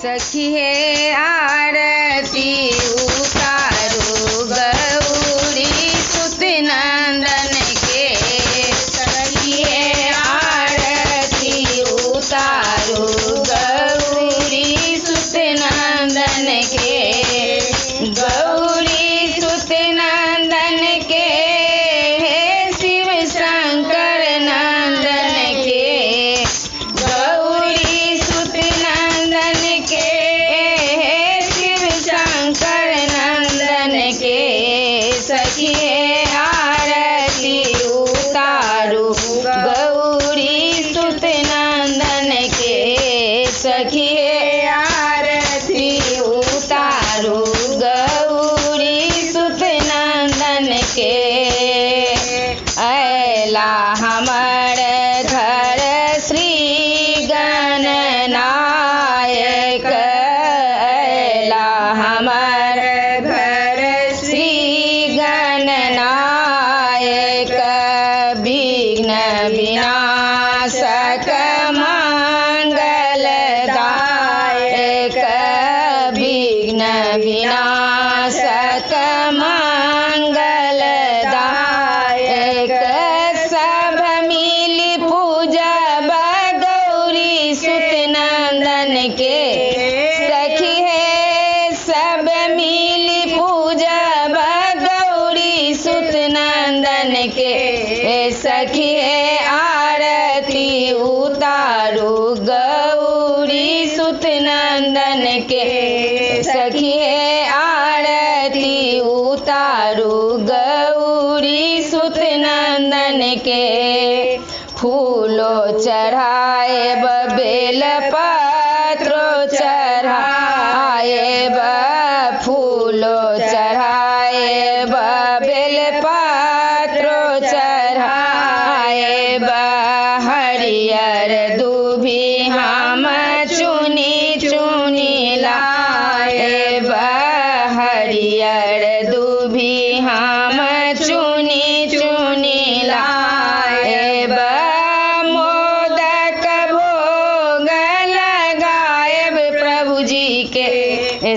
सखी हे आरती उतारो गौरी सुत नंदन के। सखी हे आरती उतारो गौरी सुत नंदन के। गौरी सुत नंदन के शिव शंकर नंदन के। गौरी सुत नंदन के शिव शंकर नंदन के। सखी हे आरती उतारो गौरी सुत नंदन के। सखी हे आरती उतारो गौरी सुत नंदन के। अयला हमर घर श्री गणनायक। अयला हमर घर श्री गणनायक। विघ्न विनाशक मंगलदायक। विघ्न विनाशक मंगलदायक। सब मिली पूजब गौरी सुत नंदन के। सखी हे सब मिली पूजब गौरी सुत नंदन के। सखी हे आरती उतारो गौरी सुत नंदन के। सखी हे आरती उतारो गौरी सुत नंदन के। फूलो चढ़ाए बेल पत्रो चढ़ाए फूलो चढ़ाए बेल पत्रो चढ़ाए। हरियर दूभी हम चुनी चुनी लाए। हरियर दूभी हम चुनी चुनी लाए। मोदक भोग लगाएब प्रभु जी के।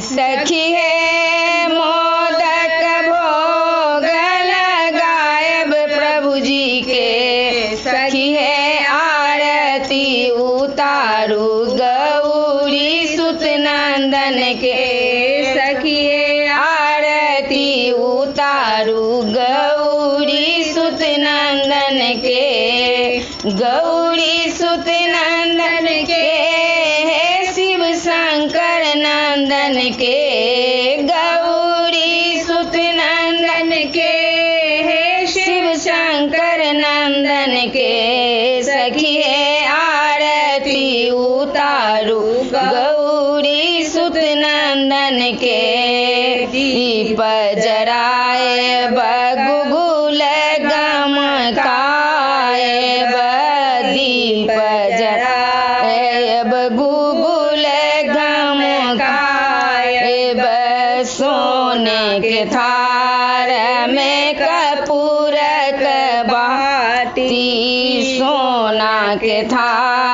सखी हे मोदक भोग लगाएब प्रभु जी के। सखी हे आरती उतारो गौरी सुत नंदन के। सखी हे आरती उतारो गौरी सुत नंदन के। गौरी सुत नंदन के शिव शंकर नंदन के। गौरी सुत नंदन के शिव शंकर नंदन के। सखी हे आरती उतारो गौरी सुत नंदन के। दीप जराए गुगुल गमकाए। दीप जराए गुगुल गमकाए। सोने के थार में कपूरक बाटी। सोना के थार